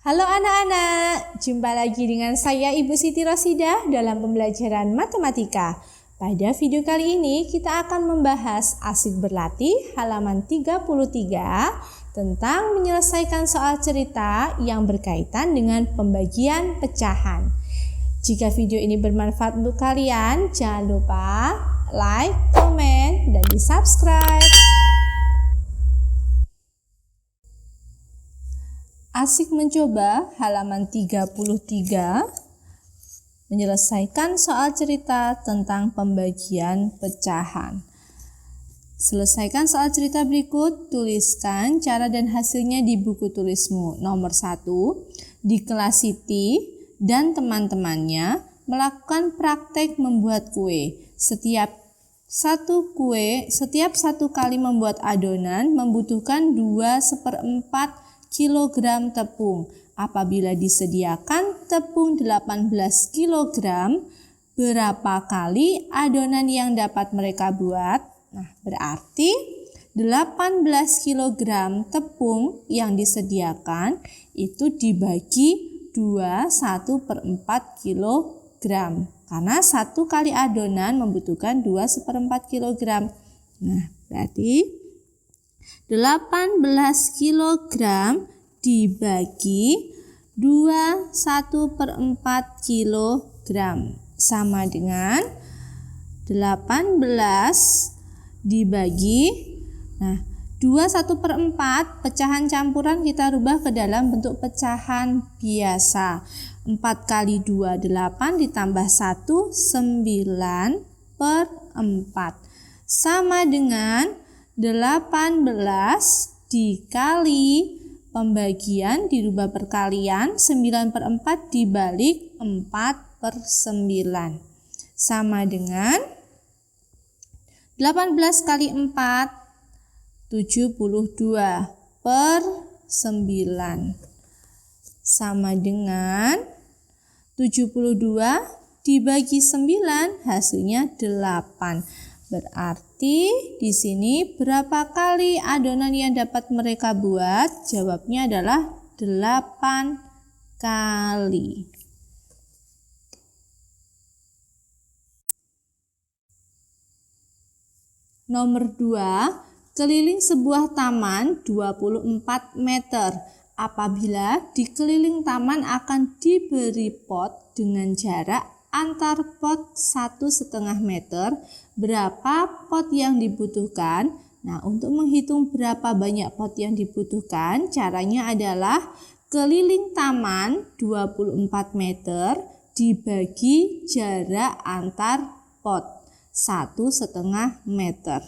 Halo anak-anak, jumpa lagi dengan saya Ibu Siti Rosidah dalam pembelajaran matematika. Pada video kali ini kita akan membahas Asik Berlatih halaman 33 tentang menyelesaikan soal cerita yang berkaitan dengan pembagian pecahan. Jika video ini bermanfaat untuk kalian, jangan lupa like, komen, dan di-subscribe. Asik mencoba halaman 33 menyelesaikan soal cerita tentang pembagian pecahan. Selesaikan soal cerita berikut, tuliskan cara dan hasilnya di buku tulismu. Nomor 1, di kelas Siti dan teman-temannya melakukan praktek membuat kue. Setiap satu kali membuat adonan membutuhkan 2/4 kilogram tepung. Apabila disediakan tepung 18 kilogram, berapa kali adonan yang dapat mereka buat? Nah, berarti 18 kilogram tepung yang disediakan itu dibagi 1/4 kilogram. Karena satu kali adonan membutuhkan 2/4 kilogram. Nah, berarti 18 kilogram dibagi 2/4 kilogram sama dengan 18 dibagi 2/4 pecahan campuran kita rubah ke dalam bentuk pecahan biasa. 4 kali 2 8 ditambah 1 9/4 sama dengan 18 dikali pembagian dirubah perkalian 9/4 dibalik 4/9 sama dengan 18 kali 4 72/9 sama dengan 72 dibagi 9 hasilnya 8. Berarti di sini berapa kali adonan yang dapat mereka buat? Jawabnya adalah 8 kali. Nomor 2, keliling sebuah taman 24 meter. Apabila di keliling taman akan diberi pot dengan jarak antar pot 1,5 meter, berapa pot yang dibutuhkan? Nah, untuk menghitung berapa banyak pot yang dibutuhkan, caranya adalah keliling taman 24 meter dibagi jarak antar pot 1,5 meter.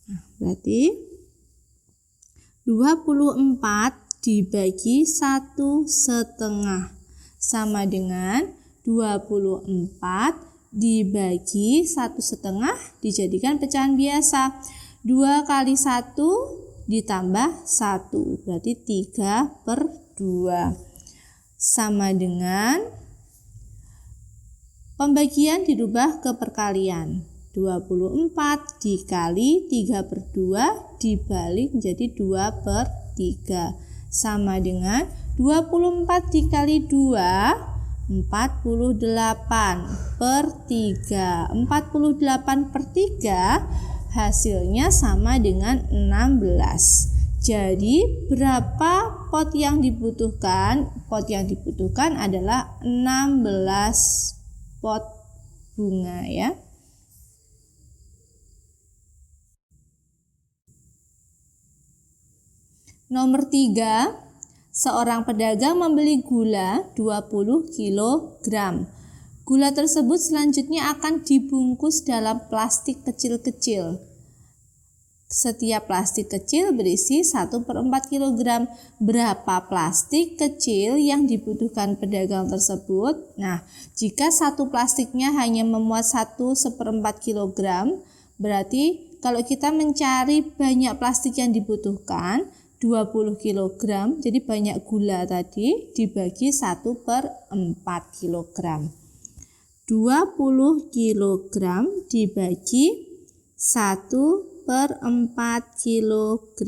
Nah, berarti 24 dibagi 1,5 sama dengan 24 dibagi 1,5 dijadikan pecahan biasa. 2 kali 1 ditambah 1 berarti 3/2 sama dengan pembagian dirubah ke perkalian. 24 dikali 3/2 dibalik menjadi 2/3 sama dengan 24 dikali 2 48/3. 48/3 hasilnya sama dengan 16. Jadi berapa pot yang dibutuhkan? Pot yang dibutuhkan adalah 16 pot bunga ya. Nomor 3, seorang pedagang membeli gula 20 kg. Gula tersebut selanjutnya akan dibungkus dalam plastik kecil-kecil. Setiap plastik kecil berisi 1/4 kg. Berapa plastik kecil yang dibutuhkan pedagang tersebut? Nah, jika satu plastiknya hanya memuat 1/4 kg, berarti kalau kita mencari banyak plastik yang dibutuhkan, 20 kg, jadi banyak gula tadi dibagi 1/4 kg. 20 kg dibagi 1/4 kg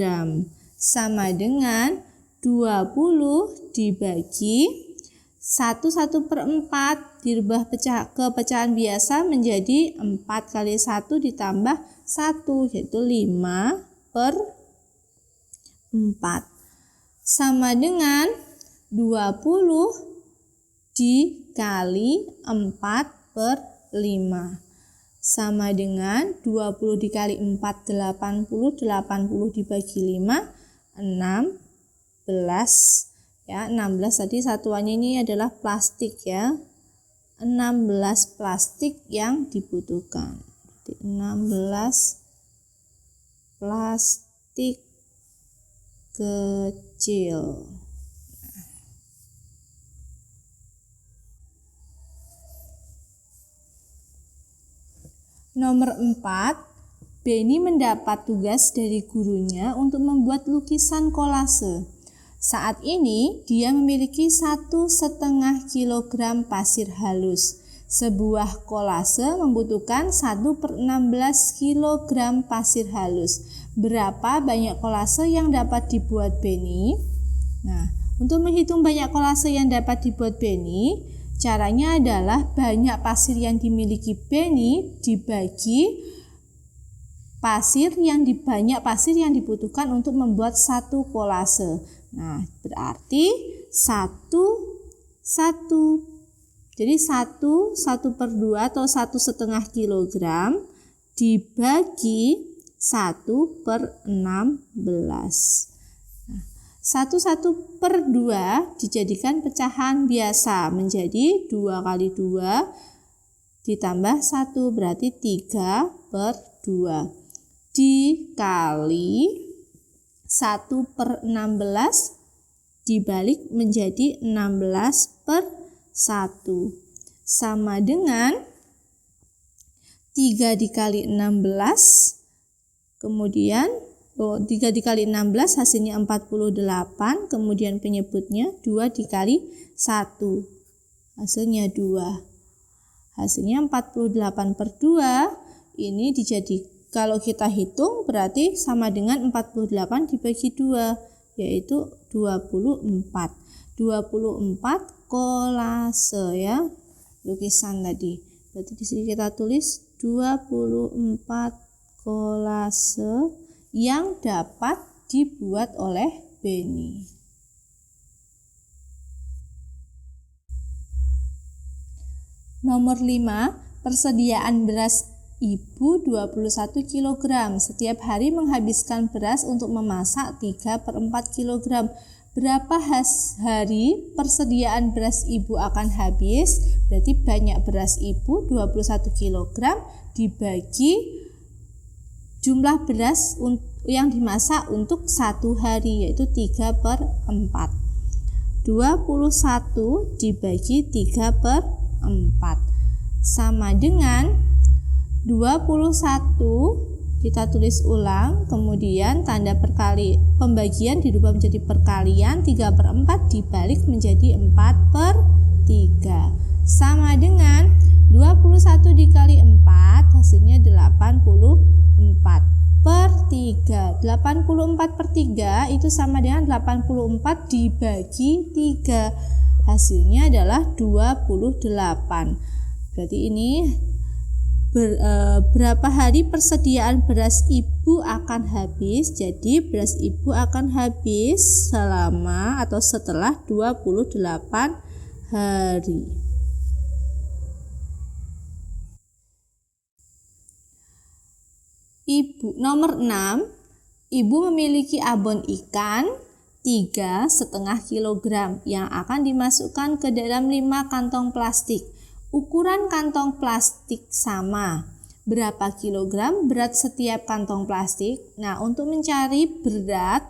sama dengan 20 dibagi 1/4 dirubah ke pecahan biasa menjadi 4 kali 1 ditambah 1, yaitu 5/4. Sama dengan 20 dikali 4/5. Sama dengan 20 dikali 4, 80. 80 dibagi 5, 16. Ya, 16 tadi satuannya ini adalah plastik ya. 16 plastik yang dibutuhkan. 16 plastik kecil. Nomor 4, Benny mendapat tugas dari gurunya untuk membuat lukisan kolase. Saat ini dia memiliki 1,5 kg pasir halus. Sebuah kolase membutuhkan 1/16 kg pasir halus. Berapa banyak kolase yang dapat dibuat Benny? Nah, untuk menghitung banyak kolase yang dapat dibuat Benny, caranya adalah banyak pasir yang dimiliki Benny dibagi banyak pasir yang dibutuhkan untuk membuat satu kolase. Nah, berarti 1 jadi 1/2 atau 1,5 kg dibagi 1/16. 1/2 dijadikan pecahan biasa menjadi 2 kali 2 ditambah 1 berarti 3/2 dikali 1/16 dibalik menjadi 16/1 sama dengan 3 dikali 16 kemudian 3 dikali 16 hasilnya 48, kemudian penyebutnya 2 dikali 1 hasilnya 2. Hasilnya 48/2 ini kalau kita hitung berarti sama dengan 48 dibagi 2 yaitu 24. 24 kolase ya lukisan tadi. Berarti di sini kita tulis 24 kolase yang dapat dibuat oleh Benny. Nomor 5, persediaan beras ibu 21 kg. Setiap hari menghabiskan beras untuk memasak 3/4 kg. Berapa hari persediaan beras ibu akan habis? Berarti banyak beras ibu 21 kg dibagi jumlah beras yang dimasak untuk 1 hari yaitu 3/4. 21 dibagi 3/4 sama dengan 21 kita tulis ulang, kemudian tanda pembagian dirubah menjadi perkalian, 3/4 dibalik menjadi 4/3 sama dengan 21 dikali 4 hasilnya 84/3. 84/3 itu sama dengan 84 dibagi 3 hasilnya adalah 28. Berarti ini berapa hari persediaan beras ibu akan habis? Jadi beras ibu akan habis selama atau setelah 28 hari. Nomor 6, ibu memiliki abon ikan 3,5 kg yang akan dimasukkan ke dalam 5 kantong plastik. Ukuran kantong plastik sama. Berapa kilogram berat setiap kantong plastik? Nah, untuk mencari berat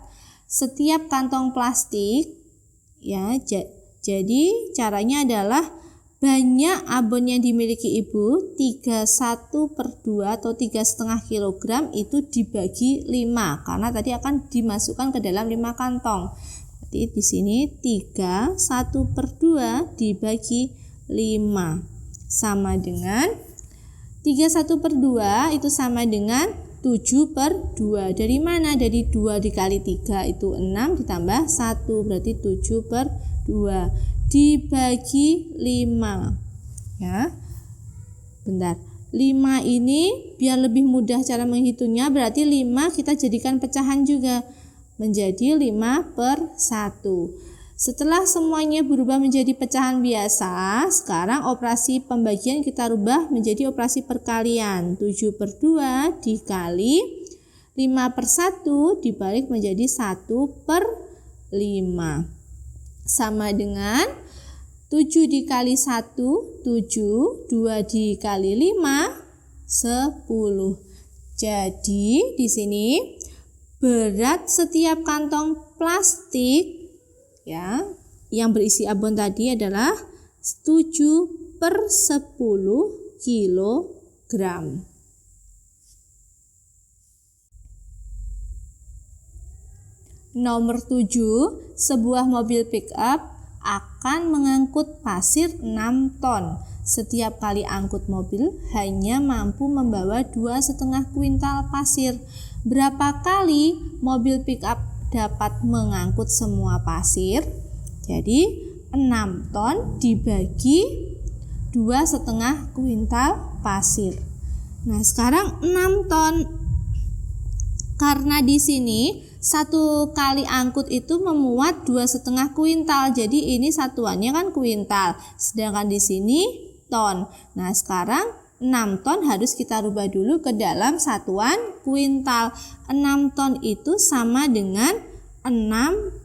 setiap kantong plastik ya, jadi caranya adalah banyak abon yang dimiliki ibu 31/2 atau 3,5 kg itu dibagi 5 karena tadi akan dimasukkan ke dalam 5 kantong. Jadi di sini 31/2 dibagi 5 sama dengan 31/2 itu sama dengan 7/2. Dari mana? Dari 2 dikali 3 itu 6 ditambah 1 berarti 7/2 dibagi 5. Ya. Bentar. 5 ini biar lebih mudah cara menghitungnya, berarti 5 kita jadikan pecahan juga menjadi 5/1. Setelah semuanya berubah menjadi pecahan biasa, sekarang operasi pembagian kita rubah menjadi operasi perkalian. 7/2 dikali 5/1 dibalik menjadi 1/5. Sama dengan 7 dikali 1, 7, 2 dikali 5, 10. Jadi di sini berat setiap kantong plastik ya yang berisi abon tadi adalah 7/10 kilogram. Nomor 7, sebuah mobil pick up akan mengangkut pasir 6 ton. Setiap kali angkut mobil hanya mampu membawa 2,5 kuintal pasir. Berapa kali mobil pick up dapat mengangkut semua pasir? Jadi 6 ton dibagi 2,5 kuintal pasir. Nah, sekarang 6 ton. Karena di sini satu kali angkut itu memuat 2,5 kuintal. Jadi ini satuannya kan kuintal. Sedangkan di sini ton. Nah, sekarang 6 ton harus kita rubah dulu ke dalam satuan kuintal. 6 ton itu sama dengan 60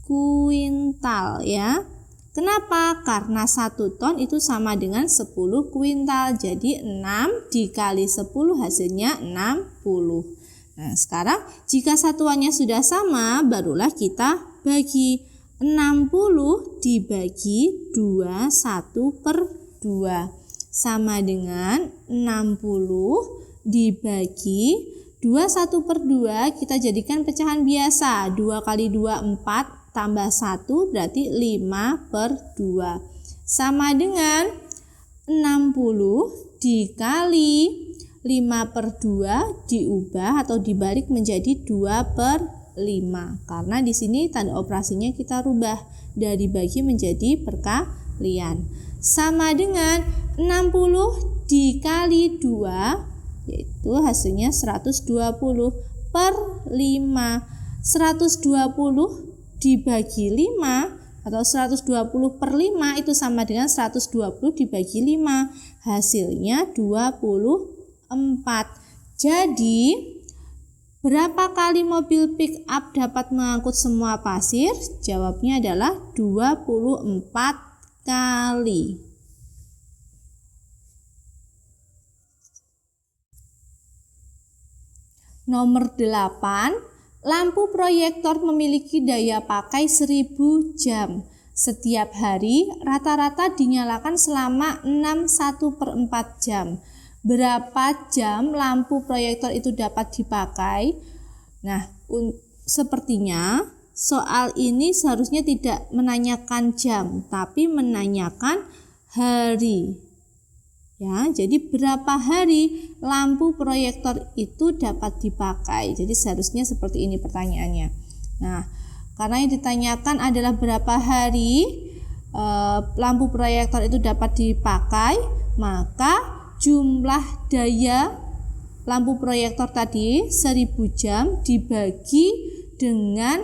kuintal ya. Kenapa? Karena 1 ton itu sama dengan 10 kuintal. Jadi 6 dikali 10 hasilnya 60. Nah, sekarang jika satuannya sudah sama, barulah kita bagi. 60 dibagi 2, 1/2 sama dengan 60 dibagi 2, 1/2 kita jadikan pecahan biasa. 2 kali 2 4 tambah 1 berarti 5/2 sama dengan 60 dikali 5/2 diubah atau dibalik menjadi 2/5 karena di sini tanda operasinya kita rubah dari bagi menjadi perkalian. Sama dengan 60 dikali 2 yaitu hasilnya 120/5. 120 dibagi 5 atau 120/5 itu sama dengan 120 dibagi 5. Hasilnya 24. Jadi berapa kali mobil pick up dapat mengangkut semua pasir? Jawabnya adalah 24 kali. Nomor 8, lampu proyektor memiliki daya pakai 1000 jam. Setiap hari rata-rata dinyalakan selama 61/4 jam. Berapa jam lampu proyektor itu dapat dipakai? Nah, sepertinya soal ini seharusnya tidak menanyakan jam, tapi menanyakan hari. Ya, jadi berapa hari lampu proyektor itu dapat dipakai? Jadi seharusnya seperti ini pertanyaannya. Nah, karena yang ditanyakan adalah berapa hari lampu proyektor itu dapat dipakai, maka jumlah daya lampu proyektor tadi 1000 jam dibagi dengan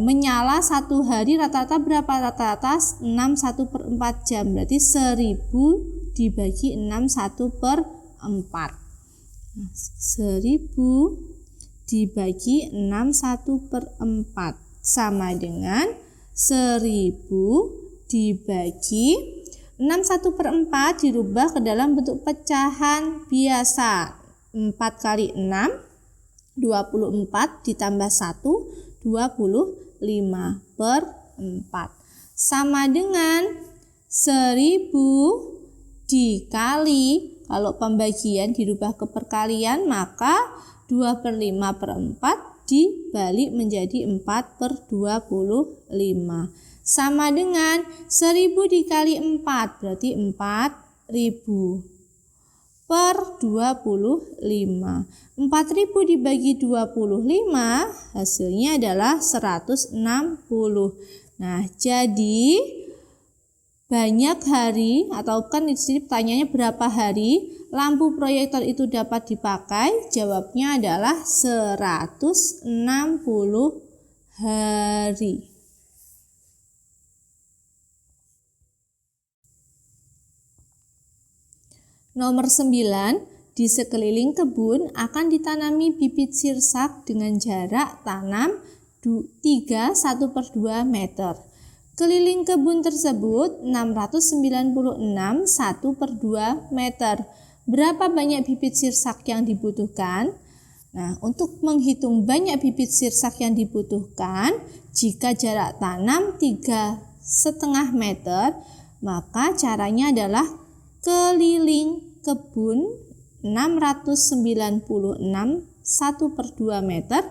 menyala satu hari rata-rata berapa? Rata-rata 61/4 jam, berarti 1000 dibagi 61/4. 1000 dibagi 61/4 sama dengan 1000 dibagi 61/4 dirubah ke dalam bentuk pecahan biasa. 4 kali 6 24 ditambah 1 25/4 sama dengan 1000 dikali, kalau pembagian dirubah ke perkalian maka 2/5/4 dibalik menjadi 4/25 sama dengan 1000 dikali 4 berarti 4000 per 25. 4.000 dibagi 25 hasilnya adalah 160. Nah, jadi banyak hari, atau kan di sini pertanyaannya berapa hari lampu proyektor itu dapat dipakai? Jawabnya adalah 160 hari. Nomor 9, di sekeliling kebun akan ditanami bibit sirsak dengan jarak tanam 1/2 meter. Keliling kebun tersebut 696 1/2 meter. Berapa banyak bibit sirsak yang dibutuhkan? Nah, untuk menghitung banyak bibit sirsak yang dibutuhkan, jika jarak tanam 3,5 meter, maka caranya adalah keliling kebun 696 1/2 meter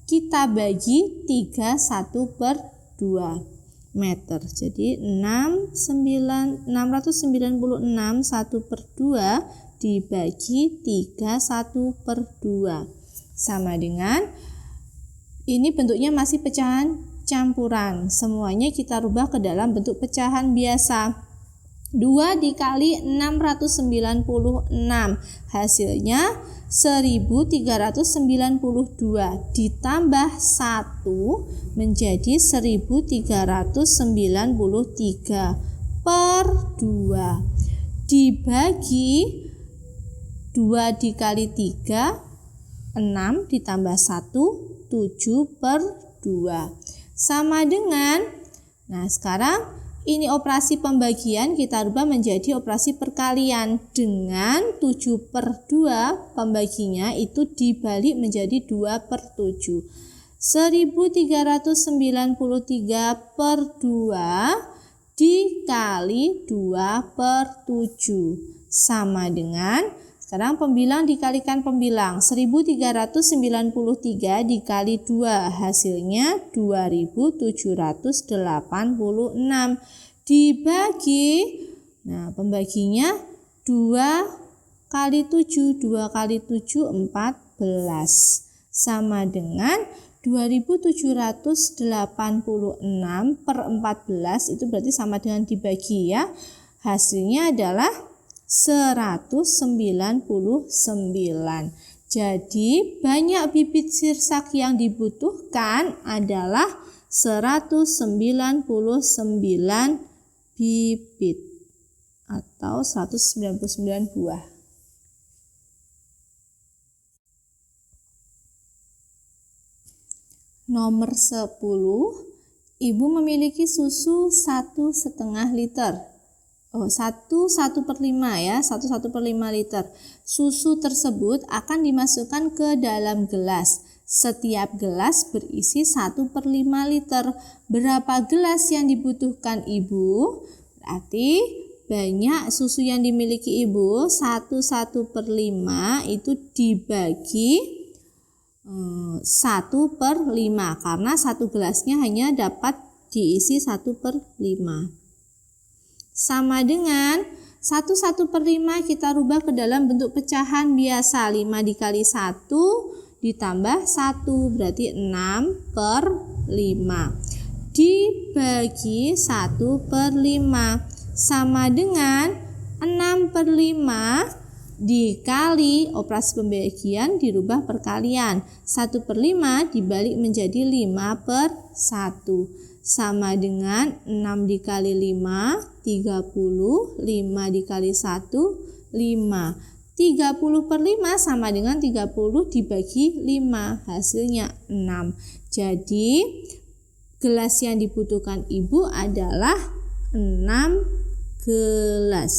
kita bagi 3/1/2 meter. Jadi 696 1/2 dibagi 3/1/2 sama dengan, ini bentuknya masih pecahan campuran, semuanya kita rubah ke dalam bentuk pecahan biasa. 2 dikali 696 hasilnya 1392 ditambah 1 menjadi 1393 per 2 dibagi 2 dikali 3 6 ditambah 1 7 per 2 sama dengan, nah sekarang ini operasi pembagian kita rubah menjadi operasi perkalian dengan 7/2 pembaginya itu dibalik menjadi 2/7. 1393 per 2 dikali 2/7 sama dengan, sekarang pembilang dikalikan pembilang, 1393 dikali 2 hasilnya 2786 dibagi, nah pembaginya 2 kali 7, 2 kali 7 14 sama dengan 2786 per 14 itu berarti sama dengan dibagi ya, hasilnya adalah 199. Jadi banyak bibit sirsak yang dibutuhkan adalah 199 bibit atau 199 buah. Nomor 10, ibu memiliki susu 1,5 liter. 1/5 ya, 1/5 liter. Susu tersebut akan dimasukkan ke dalam gelas. Setiap gelas berisi 1/5 liter. Berapa gelas yang dibutuhkan ibu? Berarti banyak susu yang dimiliki ibu, 1/5 itu dibagi 1/5 karena satu gelasnya hanya dapat diisi 1/5. Sama dengan 1/5 kita rubah ke dalam bentuk pecahan biasa, 5 dikali 1 ditambah 1 berarti 6/5 dibagi 1/5 sama dengan 6/5 dikali operasi pembagian dirubah perkalian, 1/5 dibalik menjadi 5/1 sama dengan 6 dikali 5 30, 5 dikali 1 5, 30/5 sama dengan 30 dibagi 5 hasilnya 6. Jadi gelas yang dibutuhkan ibu adalah 6 gelas.